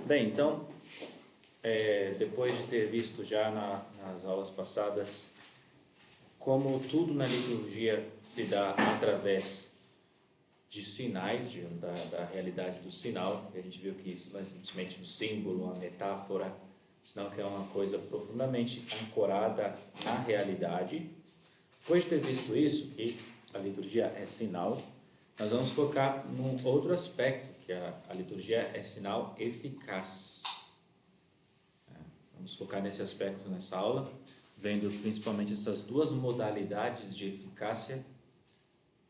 Bem, então, depois de ter visto já nas aulas passadas como tudo na liturgia se dá através de sinais, da realidade do sinal, a gente viu que isso não é simplesmente um símbolo, uma metáfora, senão que é uma coisa profundamente ancorada na realidade. Depois de ter visto isso, que a liturgia é sinal, nós vamos focar num outro aspecto, que a liturgia é sinal eficaz. Vamos focar nesse aspecto nessa aula, vendo principalmente essas duas modalidades de eficácia,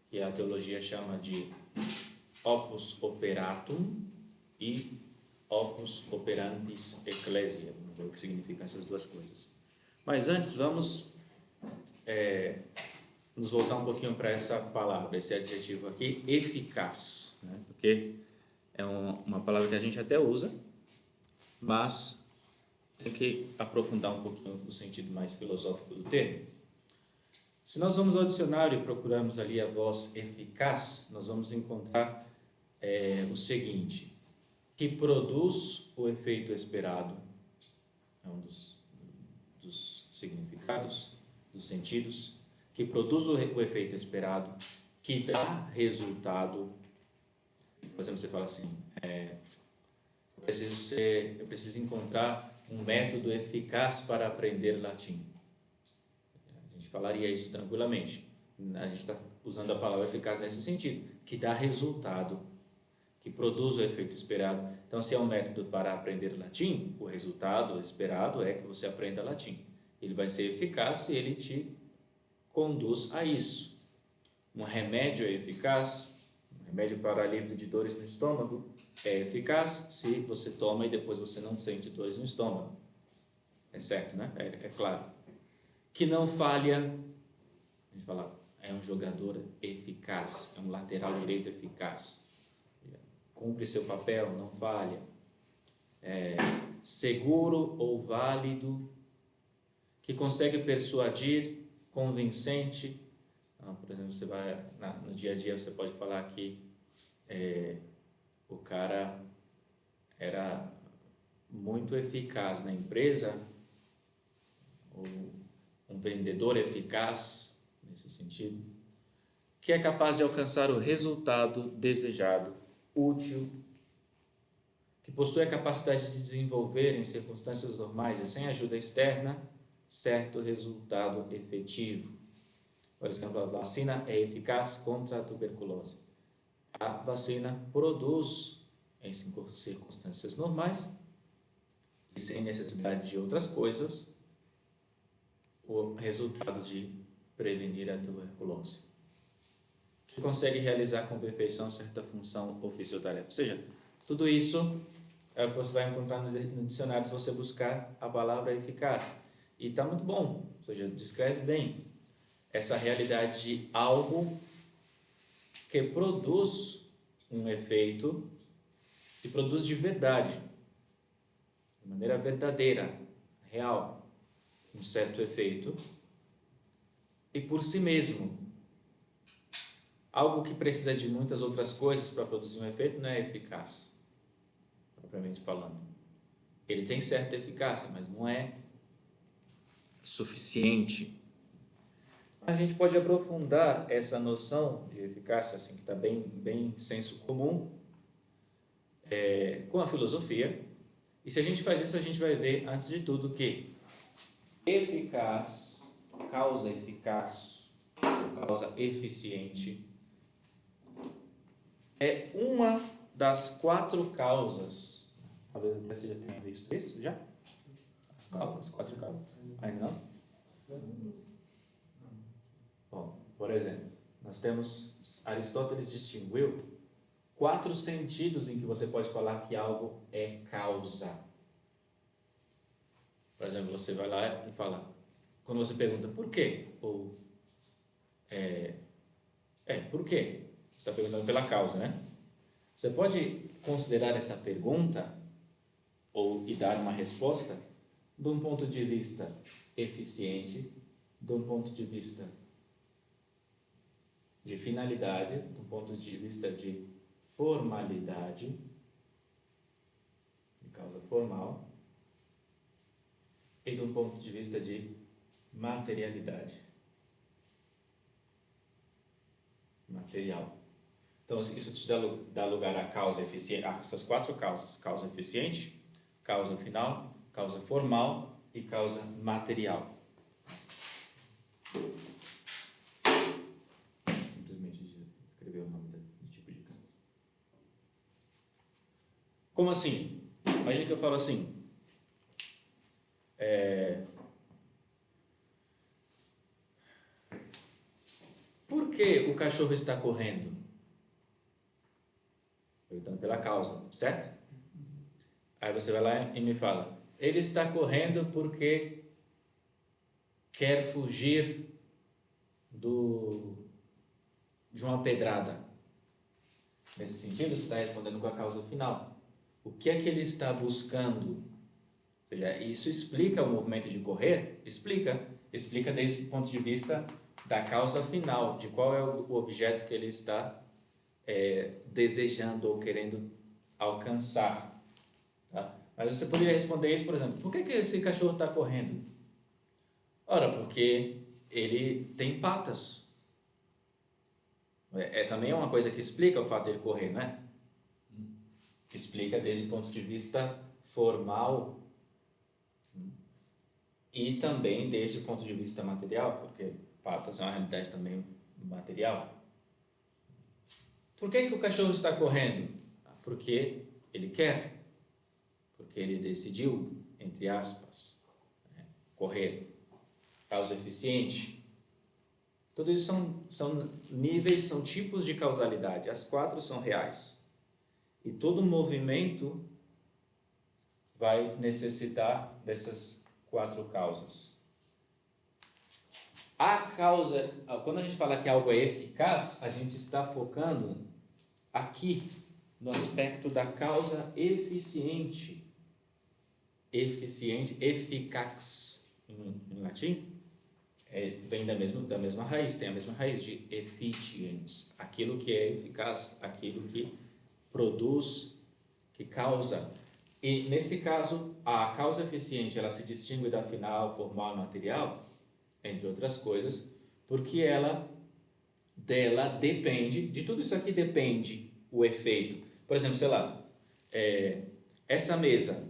que a teologia chama de opus operatum e opus operantis ecclesiae. Vamos ver o que significam essas duas coisas. Mas antes, vamos nos voltar um pouquinho para essa palavra, esse adjetivo aqui, eficaz, né? Porque é uma palavra que a gente até usa, mas tem que aprofundar um pouquinho o sentido mais filosófico do termo. Se nós vamos ao dicionário e procurarmos ali a voz eficaz, nós vamos encontrar o seguinte: que produz o efeito esperado, é um dos significados, dos sentidos, que produz o efeito esperado, que dá resultado. Por exemplo, você fala assim, eu preciso encontrar um método eficaz para aprender latim. A gente falaria isso tranquilamente. A gente está usando a palavra eficaz nesse sentido, que dá resultado, que produz o efeito esperado. Então, se é um método para aprender latim, o resultado esperado é que você aprenda latim. Ele vai ser eficaz se ele te conduz a isso. Um remédio é eficaz, um remédio para alívio de dores no estômago é eficaz se você toma e depois você não sente dores no estômago. É certo, né? É claro. Que não falha, a gente fala, é um jogador eficaz, é um lateral direito eficaz. Cumpre seu papel, não falha. Seguro ou válido, que consegue persuadir, convincente. Por exemplo, você vai no dia a dia, você pode falar que o cara era muito eficaz na empresa, ou um vendedor eficaz nesse sentido, que é capaz de alcançar o resultado desejado, útil, que possui a capacidade de desenvolver em circunstâncias normais e sem ajuda externa certo resultado efetivo. Por exemplo, a vacina é eficaz contra a tuberculose. A vacina produz, em circunstâncias normais e sem necessidade de outras coisas, o resultado de prevenir a tuberculose, que consegue realizar com perfeição certa função ou tarefa. Ou seja, tudo isso é o que você vai encontrar no dicionário se você buscar a palavra eficaz. E está muito bom, ou seja, descreve bem essa realidade de algo que produz um efeito e produz de verdade, de maneira verdadeira, real, um certo efeito, e por si mesmo. Algo que precisa de muitas outras coisas para produzir um efeito não é eficaz, propriamente falando. Ele tem certa eficácia, mas não é suficiente. A gente pode aprofundar essa noção de eficácia, assim, que está bem senso comum, com a filosofia. E se a gente faz isso, a gente vai ver, antes de tudo, que eficaz, causa eficaz, causa eficiente, é uma das 4 causas. Talvez você já tenha visto isso, já? As 4 causas. Ainda não? Bom, por exemplo, nós temos, Aristóteles distinguiu 4 sentidos em que você pode falar que algo é causa. Por exemplo, você vai lá e fala, quando você pergunta por quê, ou por quê? Você está perguntando pela causa, né? Você pode considerar essa pergunta e dar uma resposta de um ponto de vista eficiente, de um ponto de vista de finalidade, de um ponto de vista de formalidade, formal e do ponto de vista de materialidade. Material. Então, isso te dá lugar à causa eficiente, a essas 4 causas: causa eficiente, causa final, causa formal e causa material. Simplesmente escrever o nome do tipo de causa. Como assim? Imagina que eu falo assim. Por que o cachorro está correndo? Perguntando pela causa, certo? Aí você vai lá e me fala: ele está correndo porque quer fugir de uma pedrada. Nesse sentido, você está respondendo com a causa final. O que é que ele está buscando? Ou seja, isso explica o movimento de correr? Explica desde o ponto de vista da causa final, de qual é o objeto que ele está desejando ou querendo alcançar. Tá? Mas você poderia responder isso, por exemplo: por que esse cachorro está correndo? Ora, porque ele tem patas. Também é uma coisa que explica o fato de ele correr, não é? Explica desde o ponto de vista formal e também desde o ponto de vista material, porque patas é uma realidade também material. Por que o cachorro está correndo? Porque ele quer, porque ele decidiu, entre aspas, correr. Causa eficiente. Tudo isso são níveis, são tipos de causalidade. As 4 são reais. E todo movimento vai necessitar dessas 4 causas. A causa, quando a gente fala que algo é eficaz, a gente está focando aqui no aspecto da causa eficiente. Eficiente, eficax em latim, vem da mesma raiz, tem a mesma raiz de efficiens, aquilo que é eficaz, aquilo que produz, que causa. E nesse caso, a causa eficiente, ela se distingue da final, formal e material, entre outras coisas, porque dela depende, de tudo isso aqui depende o efeito. Por exemplo, sei lá, essa mesa,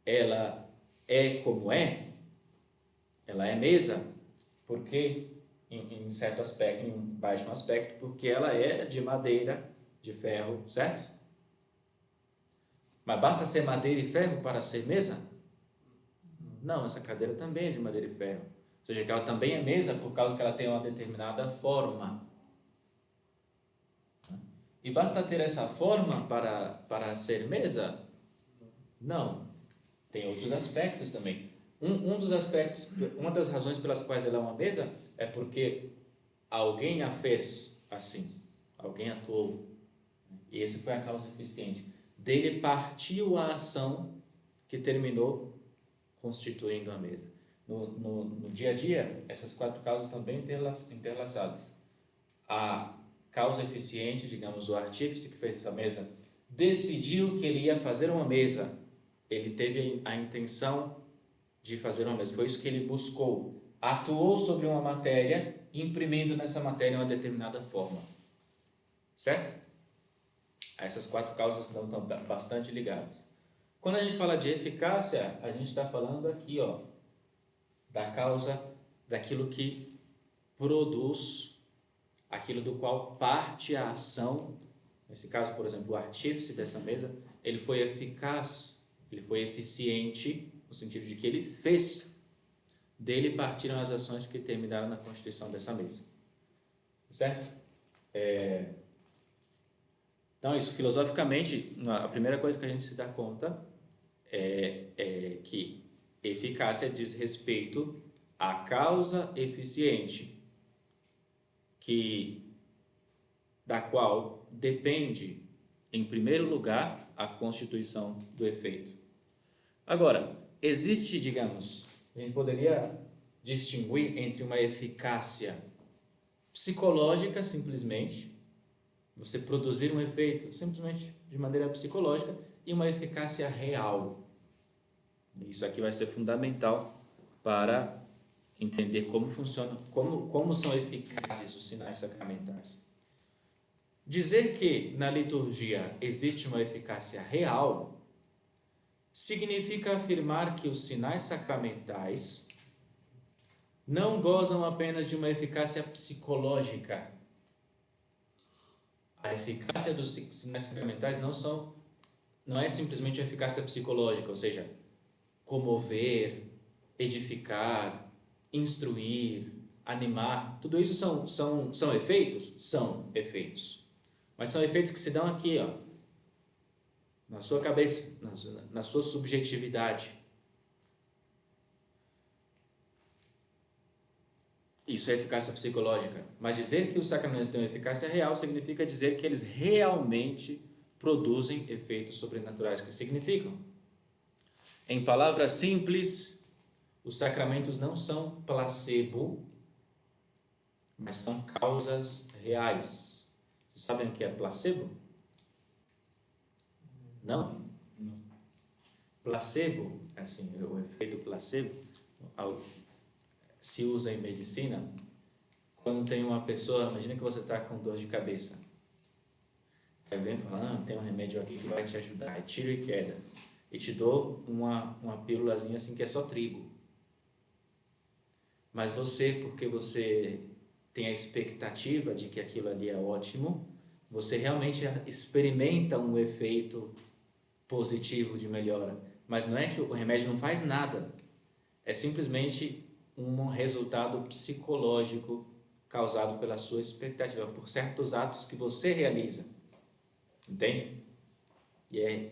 ela é como é, ela é mesa porque, em certo aspecto, em baixo aspecto, porque ela é de madeira, de ferro, certo? Mas basta ser madeira e ferro para ser mesa? Não, essa cadeira também é de madeira e ferro. Ou seja, que ela também é mesa por causa que ela tem uma determinada forma. E basta ter essa forma para ser mesa? Não. Tem outros aspectos também. Um dos aspectos, uma das razões pelas quais ela é uma mesa é porque alguém a fez assim, alguém atuou. E esse foi a causa eficiente. Dele partiu a ação que terminou constituindo a mesa. No dia a dia, essas 4 causas estão bem interlaçadas. A causa eficiente, digamos, o artífice que fez essa mesa, decidiu que ele ia fazer uma mesa. Ele teve a intenção de fazer uma mesa, foi isso que ele buscou. Atuou sobre uma matéria, imprimindo nessa matéria uma determinada forma. Certo? Essas 4 causas estão bastante ligadas. Quando a gente fala de eficácia, a gente está falando aqui, da causa daquilo que produz, aquilo do qual parte a ação. Nesse caso, por exemplo, o artífice dessa mesa, ele foi eficaz, ele foi eficiente, no sentido de que ele fez. Dele partiram as ações que terminaram na constituição dessa mesa. Certo? Então, isso, filosoficamente, a primeira coisa que a gente se dá conta é que eficácia diz respeito à causa eficiente, da qual depende, em primeiro lugar, a constituição do efeito. Agora, existe, digamos, a gente poderia distinguir entre uma eficácia psicológica, simplesmente, você produzir um efeito simplesmente de maneira psicológica e uma eficácia real. Isso aqui vai ser fundamental para entender como funciona, como são eficazes os sinais sacramentais. Dizer que na liturgia existe uma eficácia real significa afirmar que os sinais sacramentais não gozam apenas de uma eficácia psicológica. A eficácia dos sinais sacramentais não é simplesmente uma eficácia psicológica, ou seja, comover, edificar, instruir, animar. Tudo isso são efeitos? São efeitos. Mas são efeitos que se dão aqui, ó, na sua cabeça, na sua subjetividade. Isso é eficácia psicológica. Mas dizer que os sacramentos têm uma eficácia real significa dizer que eles realmente produzem efeitos sobrenaturais. Que significam? Em palavras simples, os sacramentos não são placebo, mas são causas reais. Vocês sabem o que é placebo? Não? Placebo, assim, o efeito placebo, se usa em medicina, quando tem uma pessoa, imagina que você está com dor de cabeça, aí vem falando, tem um remédio aqui que vai te ajudar, é tiro e queda, e te dou uma pílulazinha assim que é só trigo, mas porque você tem a expectativa de que aquilo ali é ótimo, você realmente experimenta um efeito positivo de melhora, mas não é que o remédio não faz nada, é simplesmente um resultado psicológico causado pela sua expectativa, por certos atos que você realiza, entende? E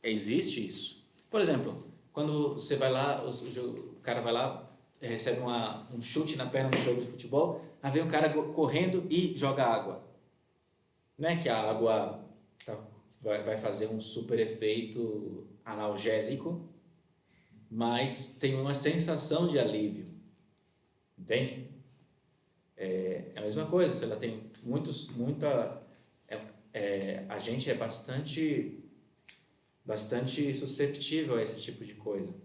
existe isso. Por exemplo, quando você vai lá, o cara vai lá, recebe um chute na perna no jogo de futebol, aí vem um cara correndo e joga água. Não é que a água vai fazer um super efeito analgésico, mas tem uma sensação de alívio, entende? É a mesma coisa, se ela tem a gente é bastante susceptível a esse tipo de coisa,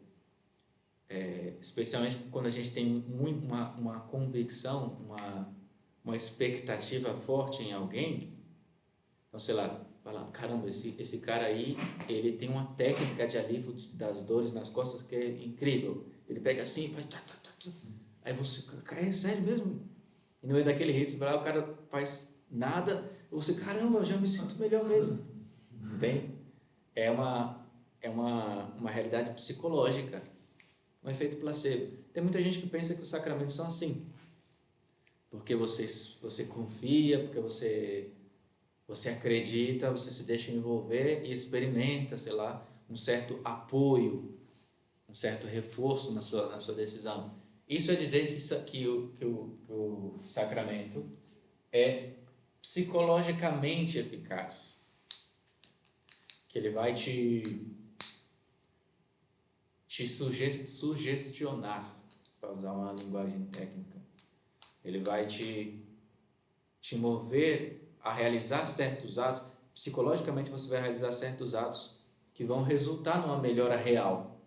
especialmente quando a gente tem uma convicção, uma expectativa forte em alguém. Então, sei lá, fala, caramba, esse cara aí, ele tem uma técnica de alívio das dores nas costas que é incrível. Ele pega assim e faz aí você, cara, é sério mesmo? E no meio daquele ritmo, o cara faz nada, você, caramba, eu já me sinto melhor mesmo. Entende? É uma realidade psicológica, um efeito placebo. Tem muita gente que pensa que os sacramentos são assim, porque você confia, porque você acredita, você se deixa envolver e experimenta, sei lá, um certo apoio, um certo reforço na sua decisão. Isso é dizer que o sacramento é psicologicamente eficaz, que ele vai te sugestionar, para usar uma linguagem técnica. Ele vai te mover a realizar certos atos. Psicologicamente você vai realizar certos atos que vão resultar numa melhora real,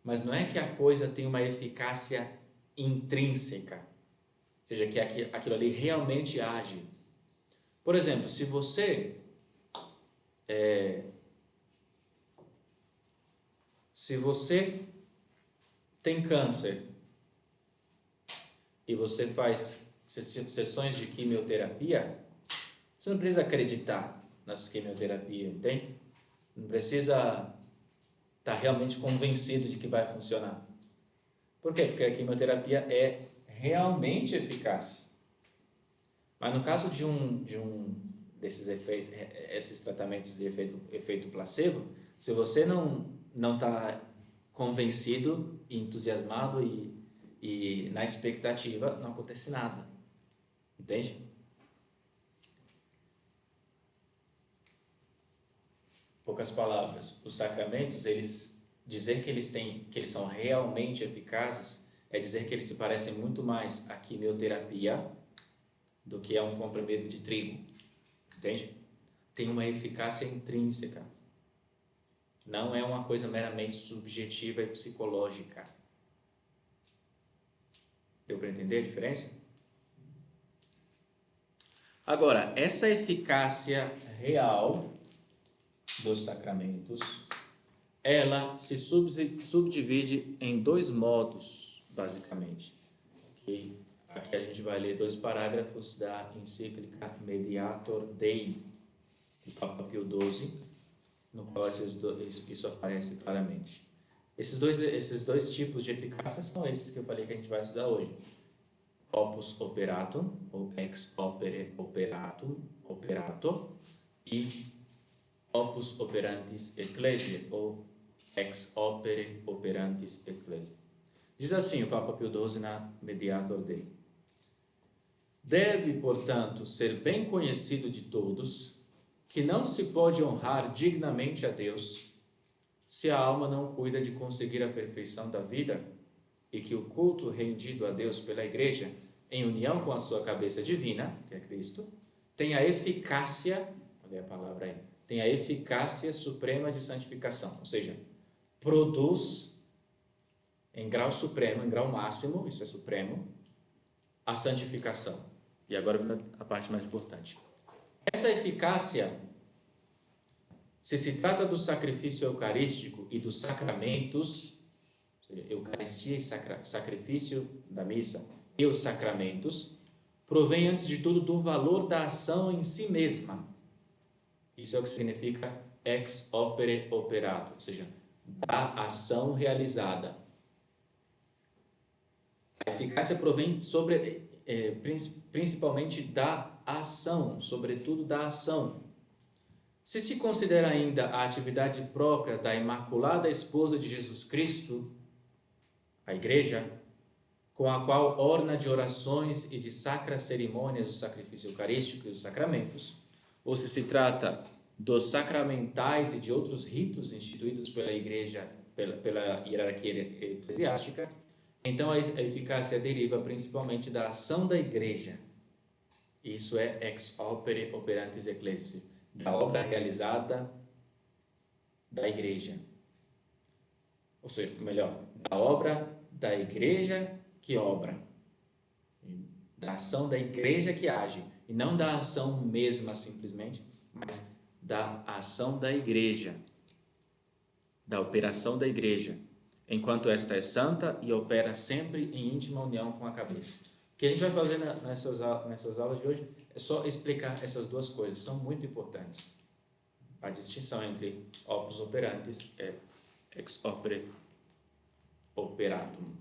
mas não é que a coisa tem uma eficácia intrínseca, ou seja, que aquilo ali realmente age. Por exemplo, se você tem câncer e você faz sessões de quimioterapia, você não precisa acreditar nas quimioterapias, entende? Não precisa estar realmente convencido de que vai funcionar. Por quê? Porque a quimioterapia é realmente eficaz. Mas no caso de desses efeitos, esses tratamentos de efeito placebo, se você não está convencido, entusiasmado e na expectativa, não acontece nada. Entende? Poucas palavras, os sacramentos, dizer que eles são realmente eficazes é dizer que eles se parecem muito mais à quimioterapia do que a um comprimido de trigo. Entende? Tem uma eficácia intrínseca. Não é uma coisa meramente subjetiva e psicológica. Deu para entender a diferença? Agora, essa eficácia real dos sacramentos, ela se subdivide em dois modos, basicamente. Okay? Aqui a gente vai ler 2 parágrafos da encíclica Mediator Dei, do Papa Pio XII, no qual isso aparece claramente. Esses dois tipos de eficácia são esses que eu falei que a gente vai estudar hoje. Opus operatum, ou ex opere operator, e opus operantis ecclesiae, ou ex opere operantis ecclesiae. Diz assim o Papa Pio XII na Mediator Dei: deve, portanto, ser bem conhecido de todos que não se pode honrar dignamente a Deus se a alma não cuida de conseguir a perfeição da vida, e que o culto rendido a Deus pela Igreja, em união com a sua cabeça divina, que é Cristo, tem a eficácia, olha a palavra aí, tem a eficácia suprema de santificação, ou seja, produz em grau supremo, em grau máximo, isso é supremo, a santificação. E agora vem a parte mais importante. Essa eficácia, se trata do sacrifício eucarístico e dos sacramentos, ou seja, Eucaristia e sacrifício da missa e os sacramentos, provém antes de tudo do valor da ação em si mesma. Isso é o que significa ex opere operato, ou seja, da ação realizada. A eficácia provém principalmente da ação, sobretudo da ação. Se considera ainda a atividade própria da Imaculada Esposa de Jesus Cristo, a Igreja, com a qual orna de orações e de sacras cerimônias o sacrifício eucarístico e os sacramentos, ou se trata dos sacramentais e de outros ritos instituídos pela Igreja, pela hierarquia eclesiástica, então a eficácia deriva principalmente da ação da Igreja. Isso é ex opere operantis ecclesiae, da obra realizada da Igreja. Ou seja, melhor, da obra da Igreja que obra, da ação da Igreja que age, e não da ação mesma simplesmente, mas da ação da Igreja, da operação da Igreja, enquanto esta é santa e opera sempre em íntima união com a cabeça. O que a gente vai fazer nessas aulas de hoje é só explicar essas duas coisas, são muito importantes. A distinção entre opus operantis e ex opere operatum,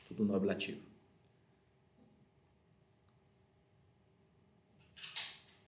tudo no ablativo.